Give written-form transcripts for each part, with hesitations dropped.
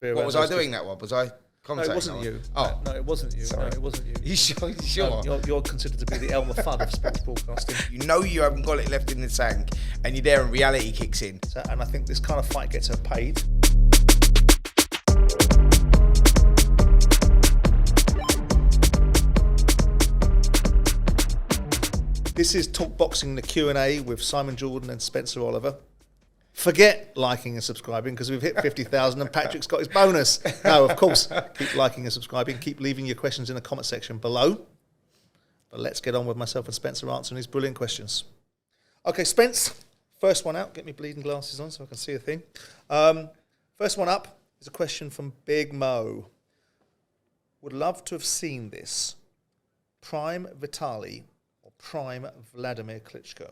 What was I doing that one? Was I commentating? No, it wasn't you. Oh. No, it wasn't you. Sorry. No, it wasn't you. You sure? You sure? No, you're considered to be the Elmer Fudd of sports broadcasting. You know you haven't got it left in the tank, and you're there and reality kicks in. So, and I think this kind of fight gets her paid. This is Talk Boxing, the Q&A with Simon Jordan and Spencer Oliver. Forget liking and subscribing because we've hit 50,000 and Patrick's got his bonus. No, of course, keep liking and subscribing. Keep leaving your questions in the comment section below. But let's get on with myself and Spencer answering these brilliant questions. Okay, Spence, first one out. Get me bleeding glasses on so I can see a thing. First one up is a question from Big Mo. Would love to have seen this. Prime Vitali or prime Wladimir Klitschko?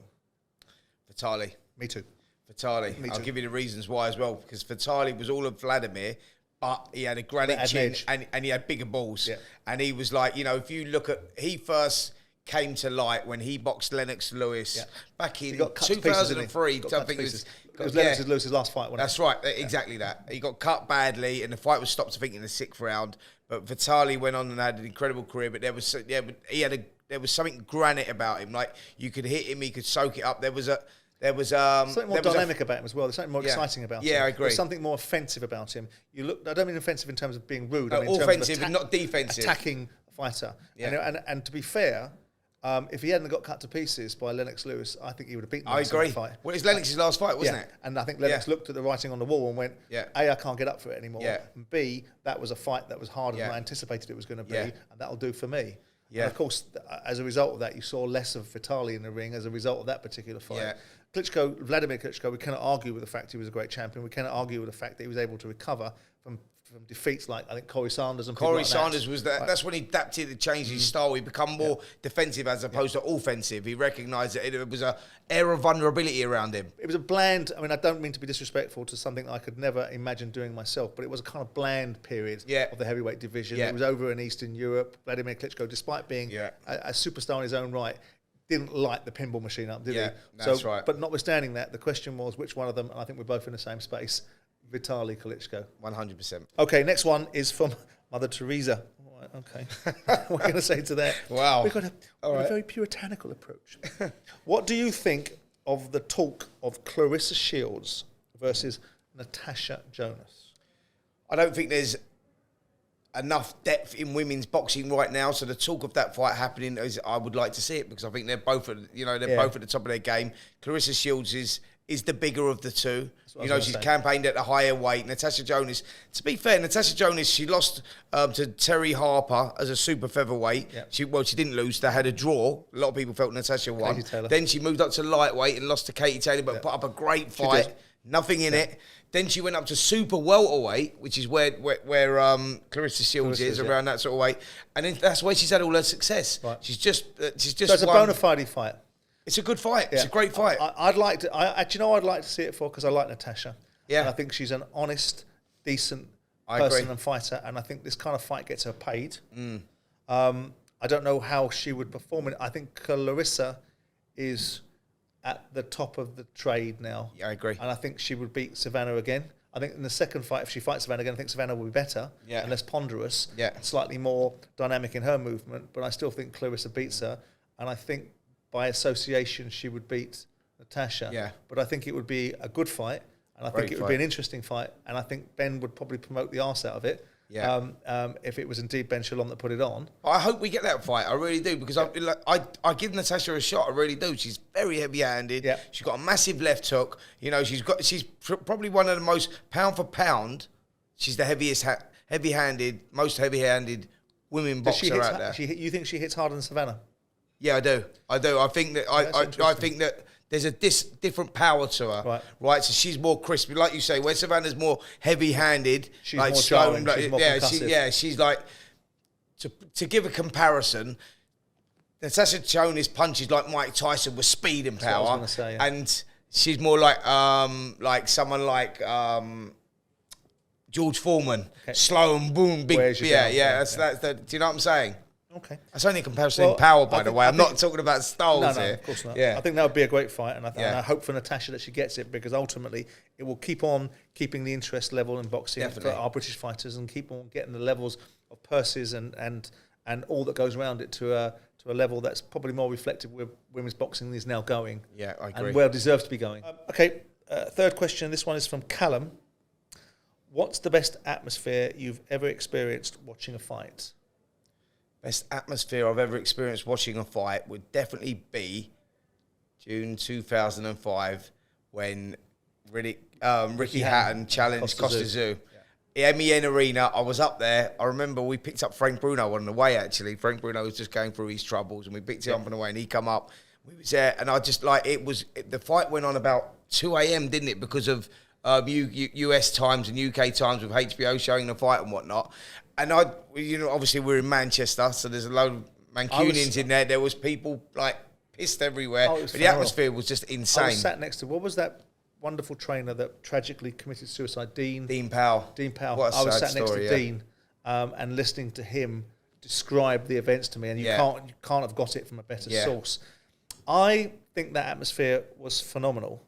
Vitali. Me too. Vitali. I'll give you the reasons why as well, because Vitali was all of Wladimir, but he had a granite chin and he had bigger balls. Yeah. And he was like, you know, if you look at, he first came to light when he boxed Lennox Lewis back in 2003. It was Lennox Lewis's last fight, wasn't it? That's right, exactly that. He got cut badly and the fight was stopped, I think, in the 6th round. But Vitali went on and had an incredible career, but there was something granite about him. Like, you could hit him, he could soak it up. There was something more dynamic about him as well. There's something more exciting about him. Yeah, I agree. There's something more offensive about him. I don't mean offensive in terms of being rude. I mean offensive and not defensive. Attacking fighter. Yeah. And to be fair, if he hadn't got cut to pieces by Lennox Lewis, I think he would have beaten him. I agree. In the fight. Well, it's Lennox's last fight, wasn't it? And I think Lennox looked at the writing on the wall and went, A, I can't get up for it anymore. Yeah. And B, that was a fight that was harder than I anticipated it was going to be, and that'll do for me. Yeah. And of course, as a result of that, you saw less of Vitali in the ring as a result of that particular fight. Yeah. Wladimir Klitschko, we cannot argue with the fact he was a great champion. We cannot argue with the fact that he was able to recover from defeats like, I think, Corey Sanders and people like that. Corey Sanders was that. Right. That's when he adapted and changed his style. He become more defensive as opposed to offensive. He recognised that it was an air of vulnerability around him. It was a bland, I mean, I don't mean to be disrespectful to something I could never imagine doing myself, but it was a kind of bland period of the heavyweight division. It was over in Eastern Europe. Wladimir Klitschko, despite being a superstar in his own right, didn't light the pinball machine up, did he? That's right. But notwithstanding that, the question was which one of them, and I think we're both in the same space, Vitali Klitschko. 100%. Okay, next one is from Mother Teresa. All right, okay. What are we going to say to that? Wow. We've got a very puritanical approach. What do you think of the talk of Claressa Shields versus Natasha Jonas? I don't think there's enough depth in women's boxing right now, so the talk of that fight happening I would like to see it, because I think they're both at both at the top of their game. Claressa Shields is the bigger of the two. You know, she's campaigned at a higher weight. Natasha Jonas, to be fair, Natasha Jonas, she lost to Terry Harper as a super featherweight. Yeah. She didn't lose. They had a draw. A lot of people felt Natasha won. Then she moved up to lightweight and lost to Katie Taylor, but put up a great fight. Nothing in it. Then she went up to super welterweight, which is where Claressa Shields is, around that sort of weight. And then that's where she's had all her success. Right. She's just so it's a bona fide fight. It's a good fight. Yeah. It's a great fight. I'd like to. I'd like to see it for, because I like Natasha. Yeah. And I think she's an honest, decent person and fighter, and I think this kind of fight gets her paid. I don't know how she would perform it. I think Claressa is at the top of the trade now. Yeah, I agree. And I think she would beat Savannah again. I think in the second fight, if she fights Savannah again, I think Savannah will be better and less ponderous and slightly more dynamic in her movement. But I still think Claressa beats her, and I think by association she would beat Natasha. Yeah. But I think it would be a good fight, and I think it would be an interesting fight, and I think Ben would probably promote the arse out of it. Yeah. If it was indeed Ben Shalom that put it on. I hope we get that fight. I really do, because I give Natasha a shot. I really do. She's very heavy-handed. Yeah. She's got a massive left hook. You know, she's probably one of the most pound for pound. She's the heavy-handed, most heavy-handed women boxer out there. You think she hits harder than Savannah? Yeah, I do. I think that I think that there's a different power to her, right? So she's more crispy, like you say. Where Savannah's more heavy-handed, she's like more jarring, she's more concussive. She's like, to give a comparison, Natasha Jonas punches like Mike Tyson with speed and power, and she's more like someone like George Foreman, slow and boom, big. That's do you know what I'm saying? Okay. That's only a comparison in power, by the way. I'm not talking about styles no, here. of course not. Yeah. I think that would be a great fight, and I hope for Natasha that she gets it, because ultimately it will keep on keeping the interest level in boxing for our British fighters, and keep on getting the levels of purses and all that goes around it to a level that's probably more reflective where women's boxing is now going. Yeah, I agree. And where it deserves to be going. Okay, third question. This one is from Callum. What's the best atmosphere you've ever experienced watching a fight? Best atmosphere I've ever experienced watching a fight would definitely be June 2005 when Ricky Hatton challenged Costa Tszyu. MEN Arena, I was up there. I remember we picked up Frank Bruno on the way, actually. Frank Bruno was just going through his troubles, and we picked him up on the way, and he come up. We was there, and I just, the fight went on about 2 a.m., didn't it, because of US times and UK times with HBO showing the fight and whatnot. And obviously we're in Manchester, so there's a load of Mancunians in there. There was people, pissed everywhere. But the atmosphere was just insane. I was sat next to, what was that wonderful trainer that tragically committed suicide? Dean Powell. Dean Powell. What a I was sad sat next story, to Dean and listening to him describe the events to me, and you can't have got it from a better source. I think that atmosphere was phenomenal.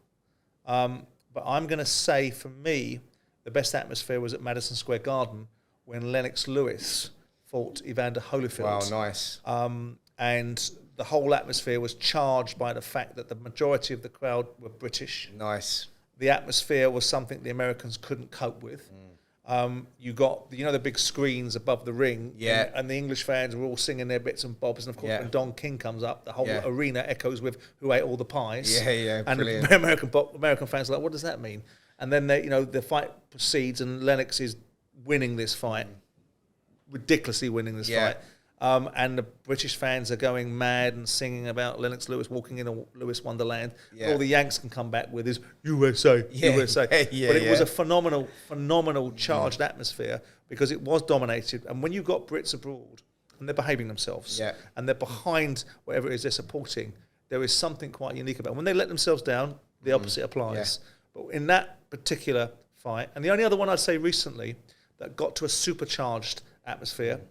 But I'm going to say, for me, the best atmosphere was at Madison Square Garden when Lennox Lewis fought Evander Holyfield. Wow, nice. And the whole atmosphere was charged by the fact that the majority of the crowd were British. Nice. The atmosphere was something the Americans couldn't cope with. You got, the big screens above the ring. Yeah. And the English fans were all singing their bits and bobs. And, of course, when Don King comes up, the whole arena echoes with "Who Ate All the Pies?" Yeah, and brilliant. American fans are like, what does that mean? And then, the fight proceeds, and Lennox is winning this fight, ridiculously winning this fight. And the British fans are going mad and singing about Lennox Lewis walking in a Lewis Wonderland. All the Yanks can come back with is USA, USA. But it was a phenomenal charged atmosphere, because it was dominated. And when you've got Brits abroad and they're behaving themselves and they're behind whatever it is they're supporting, there is something quite unique about it. When they let themselves down, the opposite applies. But in that particular fight, and the only other one I'd say recently that got to a supercharged atmosphere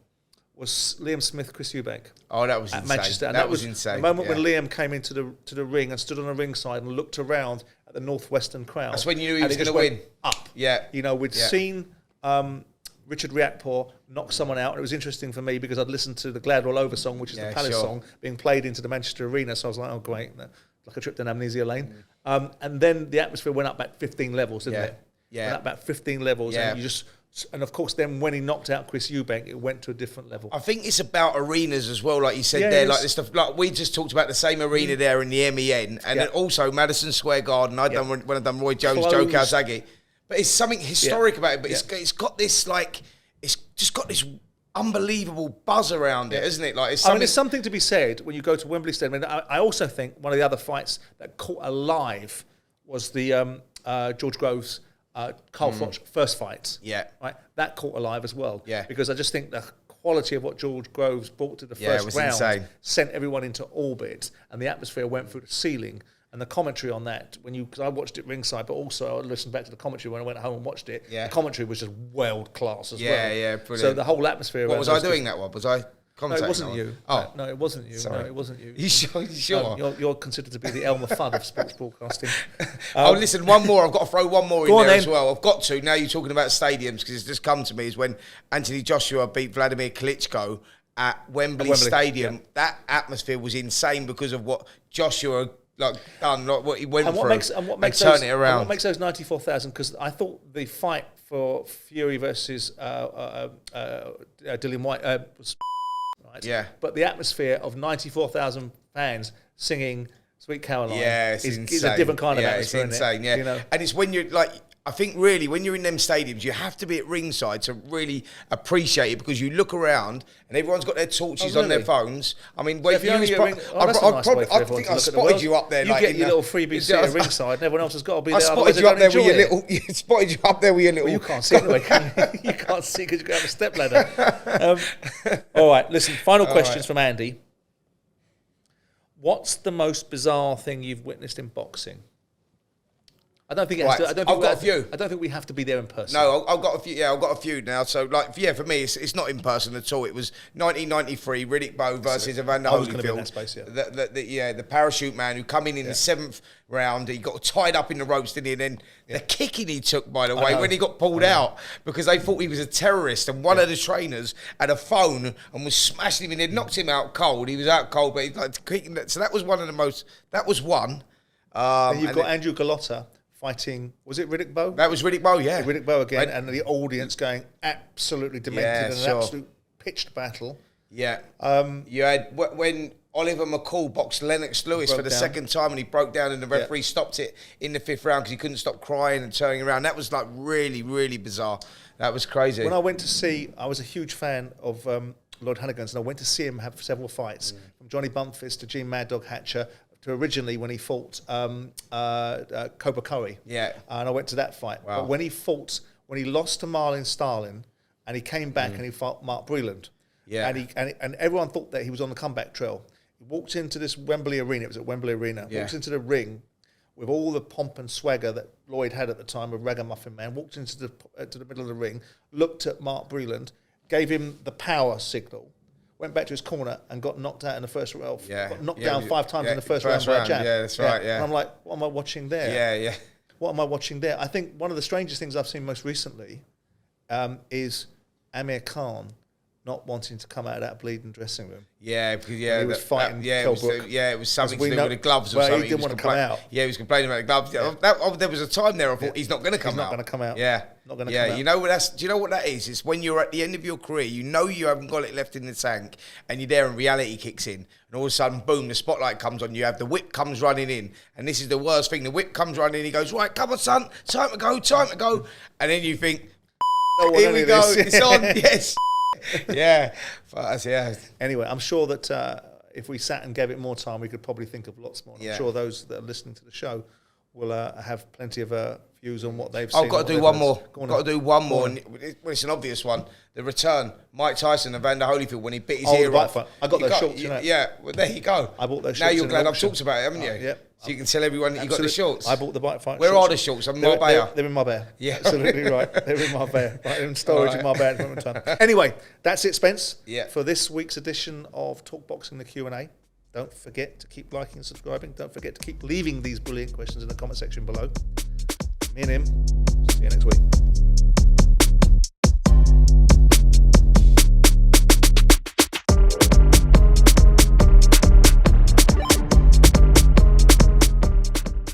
was Liam Smith, Chris Eubank. Oh, that was at insane. Manchester. And that was insane. The moment when Liam came into the ring and stood on the ringside and looked around at the northwestern crowd. That's when you knew he was going to win. Up. Yeah. We'd seen Richard Riakporhe knock someone out. And it was interesting for me because I'd listened to the Glad All Over song, which is the Palace song, being played into the Manchester Arena. So I was like, oh, great. Like a trip down Amnesia Lane. And then the atmosphere went up about 15 levels, didn't it? Yeah. Went up about 15 levels. And of course, then when he knocked out Chris Eubank, it went to a different level. I think it's about arenas as well, like you said there. Like this stuff, like we just talked about the same arena there in the MEN, and then also Madison Square Garden. Done when I've done Roy Jones, Joe Calzaghe, but it's something historic about it. But it's got this it's just got this unbelievable buzz around it, isn't it? Like there's something to be said when you go to Wembley Stadium. I also think one of the other fights that caught alive was the George Groves. Carl Froch first fight. Right. That caught alive as well. Because I just think the quality of what George Groves brought to the first round insane. Sent everyone into orbit, and the atmosphere went through the ceiling. And the commentary on that, because I watched it ringside, but also I listened back to the commentary when I went home and watched it. The commentary was just world class as well. Yeah, brilliant. So the whole atmosphere. What was I doing that one? Was I? No, it wasn't you. Oh. No, it wasn't you. Sorry. No, it wasn't you. You sure? No, you're considered to be the Elmer Fudd of sports broadcasting. Listen, one more. I've got to throw one more in there as well. I've got to. Now you're talking about stadiums, because it's just come to me, is when Anthony Joshua beat Wladimir Klitschko at Wembley Stadium. Yeah. That atmosphere was insane because of what Joshua done, what he went through, and turn it around. And what makes those 94,000? Because I thought the fight for Fury versus Dillian Whyte was. Right? Yeah. But the atmosphere of 94,000 fans singing Sweet Caroline is a different kind of atmosphere. It's insane, And it's when you're I think really when you're in them stadiums, you have to be at ringside to really appreciate it, because you look around and everyone's got their torches on their phones. I mean, I think I spotted you up there. You get your little freebie seat at ringside, and everyone else has got to be there. I spotted you up there with your little. Spotted you up there with your little. Well, you can't see anyway, can you? You can't see because you have a step ladder. All right, listen. Final questions from Andy. What's the most bizarre thing you've witnessed in boxing? I don't think it has to. I've got a few. I don't think we have to be there in person. No, I've got a few. Yeah, I've got a few now. So, like, yeah, for me, it's not in person at all. It was 1993, Riddick Bowe versus Evander Holyfield. I was going to be in that space, yeah. The parachute man who come in the 7th round. He got tied up in the ropes, didn't he? And then the kicking he took, by the way, when he got pulled out, because they thought he was a terrorist, and one of the trainers had a phone and was smashing him, and they'd knocked him out cold. He was out cold, but he like kicking that. So that was one of the most. That was one. And you've got Andrew Galotta fighting, was it Riddick Bowe? That was Riddick Bowe, yeah. Riddick Bowe again, and the audience going absolutely demented in an absolute pitched battle. Yeah. You had, when Oliver McCall boxed Lennox Lewis for the second time and he broke down and the referee stopped it in the 5th round because he couldn't stop crying and turning around. That was like really, really bizarre. That was crazy. When I went to see, I was a huge fan of Lloyd Hannigan's, and I went to see him have several fights, from Johnny Bumfist to Gene Mad Dog Hatcher, to originally when he fought Cobra Curry. Yeah. And I went to that fight. Wow. But when he lost to Marlon Starlin, and he came back and he fought Mark Breland. Yeah. And everyone thought that he was on the comeback trail. He walked into this Wembley Arena, it was at Wembley Arena, walked into the ring with all the pomp and swagger that Lloyd had at the time, a ragamuffin man, walked into the middle of the ring, looked at Mark Breland, gave him the power signal, went back to his corner and got knocked out in the first round. Yeah. Got knocked down 5 times in the first round by a jab. Yeah, that's right, yeah. And I'm like, what am I watching there? Yeah. What am I watching there? I think one of the strangest things I've seen most recently is Amir Khan not wanting to come out of that bleeding dressing room. Yeah, because he was fighting Kell Brook. it was something to do with the gloves or something. He didn't want to come out. Yeah, he was complaining about the gloves. There was a time there I thought he's not going to come out. He's not going to come out. Yeah, not going to come out. You know what that's? Do you know what that is? It's when you're at the end of your career, you know you haven't got it left in the tank, and you're there, and reality kicks in, and all of a sudden, boom, the spotlight comes on you. Have the whip comes running in, and this is the worst thing. The whip comes running in. He goes, right, come on, son, time to go, and then you think, here we go, it's on, yes. Yeah. Anyway, I'm sure that if we sat and gave it more time, we could probably think of lots more. I'm sure those that are listening to the show will have plenty of views on what they've seen. I've got to do one more. Got to do one more. And it's an obvious one. The return, Mike Tyson and Evander Holyfield when he bit his ear off. I got those shorts. Yeah, well, there you go. I bought those shorts. Now you're glad I've talked about it, haven't you? Yeah. So you can tell everyone that you got the shorts. I bought the bite fight. Where are the shorts? I'm in Marbella. They're in Marbella. Yeah, absolutely right. They're in Marbella. Right, in storage in Marbella at the moment in time. Anyway, that's it, Spence. Yeah. For this week's edition of TalkBOXING, the Q&A. Don't forget to keep liking and subscribing. Don't forget to keep leaving these brilliant questions in the comment section below. Me and him. See you next week.